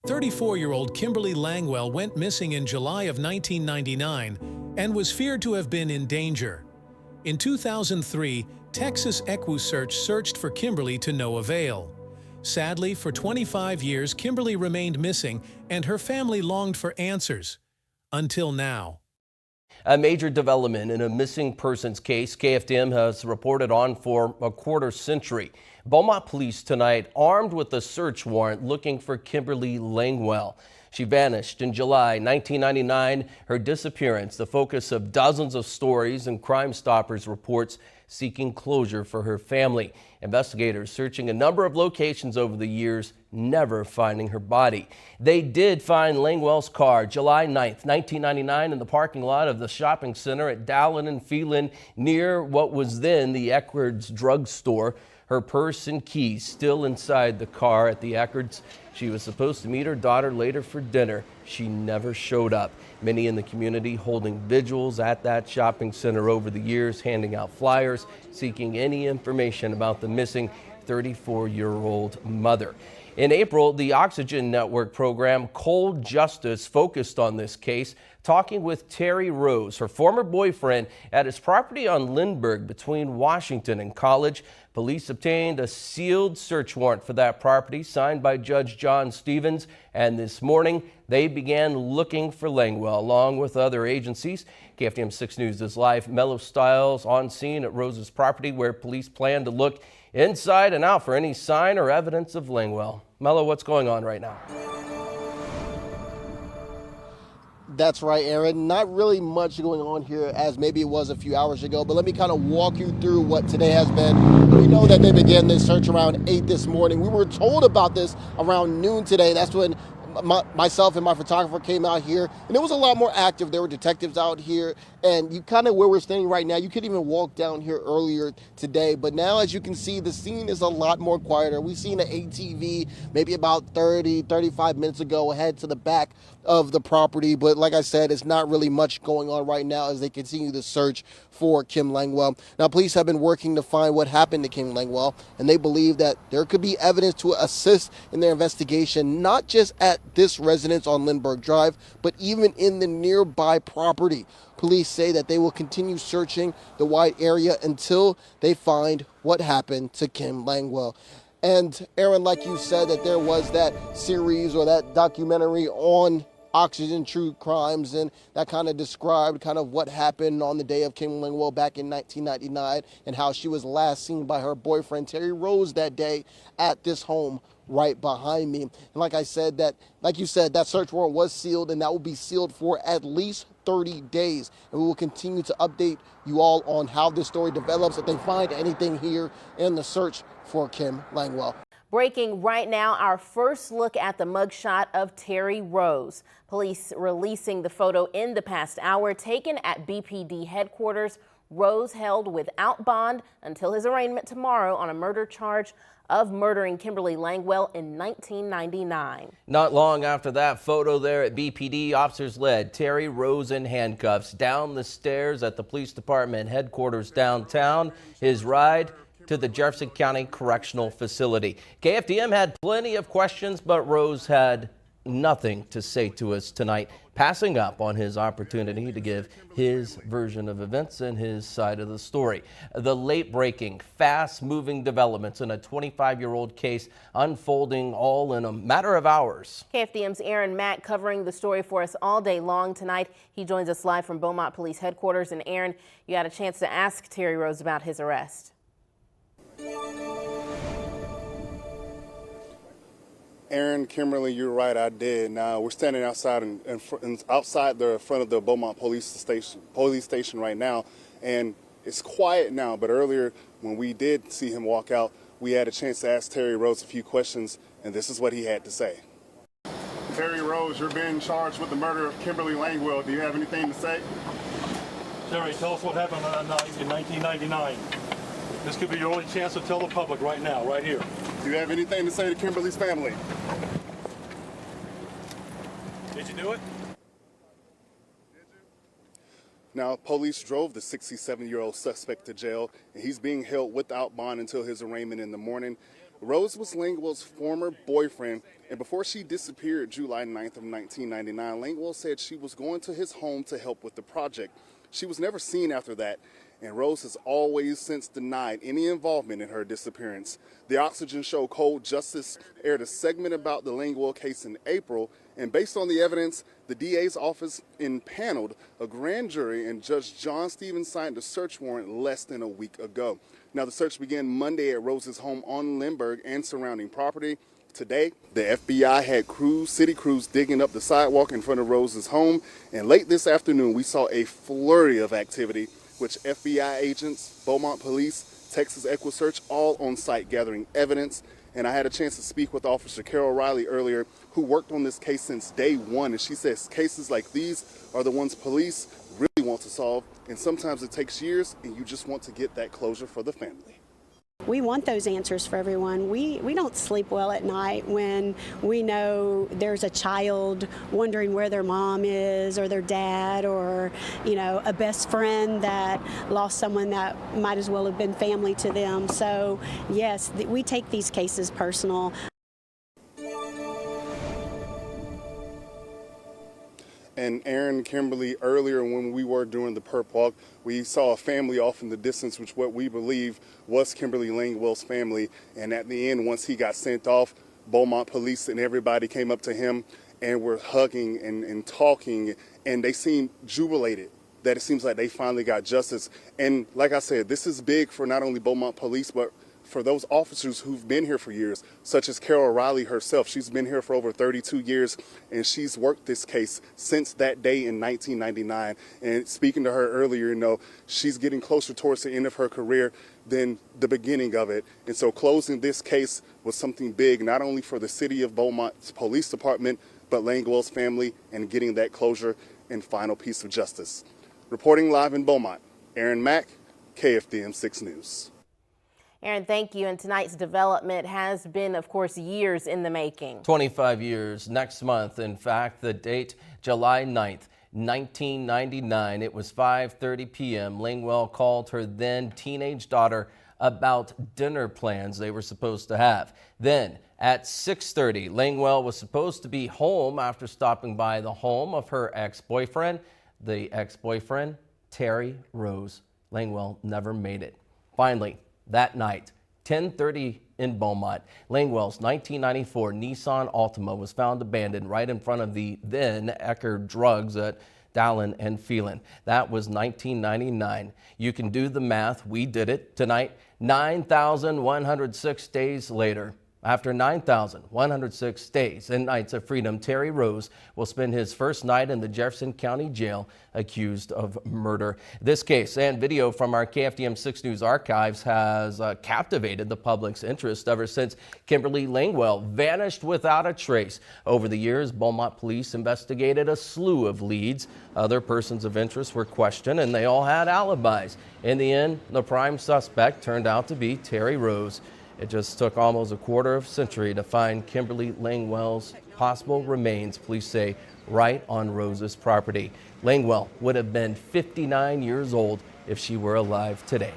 34-year-old Kimberly Langwell went missing in July of 1999 and was feared to have been in danger. In 2003, Texas EquuSearch searched for Kimberly to no avail. Sadly, for 25 years, Kimberly remained missing, and her family longed for answers. Until now. A major development in a missing persons case KFDM has reported on for a quarter century. Beaumont police tonight armed with a search warrant looking for Kimberly Langwell. She vanished in July 1999. Her disappearance, the focus of dozens of stories and Crime Stoppers reports seeking closure for her family. Investigators searching a number of locations over the years, never finding her body. They did find Langwell's car July 9th, 1999 in the parking lot of the shopping center at Dallin and Phelan near what was then the Eckerd's drugstore. Her purse and keys still inside the car at the Eckerd's. She was supposed to meet her daughter later for dinner. She never showed up. Many in the community holding vigils at that shopping center over the years, handing out flyers, seeking any information about the missing 34-year-old mother. In April, the Oxygen Network program Cold Justice focused on this case, talking with Terry Rose, her former boyfriend, at his property on Lindbergh between Washington and College. Police obtained a sealed search warrant for that property signed by Judge John Stevens, and this morning they began looking for Langwell along with other agencies. KFDM 6 News is live. Mellow Styles on scene at Rose's property where police plan to look inside and out for any sign or evidence of Langwell. Mellow, what's going on right now? That's right, Aaron. Not really much going on here as maybe it was a few hours ago, but let me kind of walk you through what today has been. We know that they began this search around 8 this morning. We were told about this around noon today. That's when myself and my photographer came out here, and it was a lot more active. There were detectives out here, and you kind of where we're standing right now, you could even walk down here earlier today, but now as you can see, the scene is a lot more quieter. We've seen an ATV maybe about 35 minutes ago head to the back of the property, but like I said, it's not really much going on right now as they continue the search for Kim Langwell. Now, police have been working to find what happened to Kim Langwell, and they believe that there could be evidence to assist in their investigation, not just at this residence on Lindbergh Drive, but even in the nearby property. Police say that they will continue searching the wide area until they find what happened to Kim Langwell. And Aaron, like you said, that there was that series or that documentary on Oxygen True Crimes, and that kind of described kind of what happened on the day of Kim Langwell back in 1999 and how she was last seen by her boyfriend Terry Rose that day at this home right behind me. And like you said, that search warrant was sealed, and that will be sealed for at least 30 days. And we will continue to update you all on how this story develops, if they find anything here in the search for Kim Langwell. Breaking right now, our first look at the mugshot of Terry Rose. Police releasing the photo in the past hour, taken at BPD headquarters. Rose held without bond until his arraignment tomorrow on a murder charge of murdering Kimberly Langwell in 1999. Not long after that photo there at BPD, officers led Terry Rose in handcuffs down the stairs at the police department headquarters downtown. His ride to the Jefferson County Correctional Facility. KFDM had plenty of questions, but Rose had nothing to say to us tonight, passing up on his opportunity to give his version of events and his side of the story. The late-breaking, fast-moving developments in a 25-year-old case unfolding all in a matter of hours. KFDM's Aaron Mack covering the story for us all day long tonight. He joins us live from Beaumont Police Headquarters. And Aaron, you had a chance to ask Terry Rose about his arrest. Aaron, Kimberly, you're right, I did. Now we're standing outside outside the front of the Beaumont police station right now, and it's quiet now. But earlier, when we did see him walk out, we had a chance to ask Terry Rose a few questions, and this is what he had to say. Terry Rose, you're being charged with the murder of Kimberly Langwell. Do you have anything to say? Terry, tell us what happened on that night in 1999. This could be your only chance to tell the public right now, right here. Do you have anything to say to Kimberly's family? Did you do it? Now, police drove the 67-year-old suspect to jail, and he's being held without bond until his arraignment in the morning. Rose was Langwell's former boyfriend, and before she disappeared July 9th of 1999, Langwell said she was going to his home to help with the project. She was never seen after that, and Rose has always since denied any involvement in her disappearance. The Oxygen show Cold Justice aired a segment about the Langwell case in April, and based on the evidence, the DA's office impaneled a grand jury, and Judge John Stevens signed a search warrant less than a week ago. Now, the search began Monday at Rose's home on Lindbergh and surrounding property. Today, the FBI had city crews digging up the sidewalk in front of Rose's home, and late this afternoon, we saw a flurry of activity, which FBI agents, Beaumont Police, Texas EquiSearch, all on site gathering evidence. And I had a chance to speak with Officer Carol Riley earlier, who worked on this case since day one, and she says cases like these are the ones police really want to solve, and sometimes it takes years, and you just want to get that closure for the family. We want those answers for everyone. We don't sleep well at night when we know there's a child wondering where their mom is or their dad, or, you know, a best friend that lost someone that might as well have been family to them. So yes, we take these cases personal. And Aaron, Kimberly, earlier when we were doing the perp walk, we saw a family off in the distance, which what we believe was Kimberly Langwell's family. And at the end, once he got sent off, Beaumont Police and everybody came up to him and were hugging and talking, and they seemed jubilated that it seems like they finally got justice. And like I said, this is big for not only Beaumont Police, but for those officers who've been here for years, such as Carol Riley herself. She's been here for over 32 years, and she's worked this case since that day in 1999. And speaking to her earlier, you know, she's getting closer towards the end of her career than the beginning of it. And so closing this case was something big, not only for the city of Beaumont's police department, but Langwell's family, and getting that closure and final piece of justice. Reporting live in Beaumont, Aaron Mack, KFDM 6 News. Aaron, thank you. And tonight's development has been, of course, years in the making. 25 years next month. In fact, the date, July 9th, 1999. It was 5:30 p.m. Langwell called her then teenage daughter about dinner plans they were supposed to have. Then at 6:30, Langwell was supposed to be home after stopping by the home of her ex-boyfriend. The ex-boyfriend, Terry Rose. Langwell never made it. Finally, that night, 10:30 in Beaumont, Langwell's 1994 Nissan Altima was found abandoned right in front of the then Eckerd Drugs at Dallin and Phelan. That was 1999. You can do the math. We did it. Tonight, 9,106 days later. After 9,106 days and nights of freedom, Terry Rose will spend his first night in the Jefferson County Jail accused of murder. This case and video from our KFDM 6 News archives has captivated the public's interest ever since Kimberly Langwell vanished without a trace. Over the years, Beaumont police investigated a slew of leads. Other persons of interest were questioned, and they all had alibis. In the end, the prime suspect turned out to be Terry Rose. It just took almost a quarter century to find Kimberly Langwell's possible remains, police say, right on Rose's property. Langwell would have been 59 years old if she were alive today.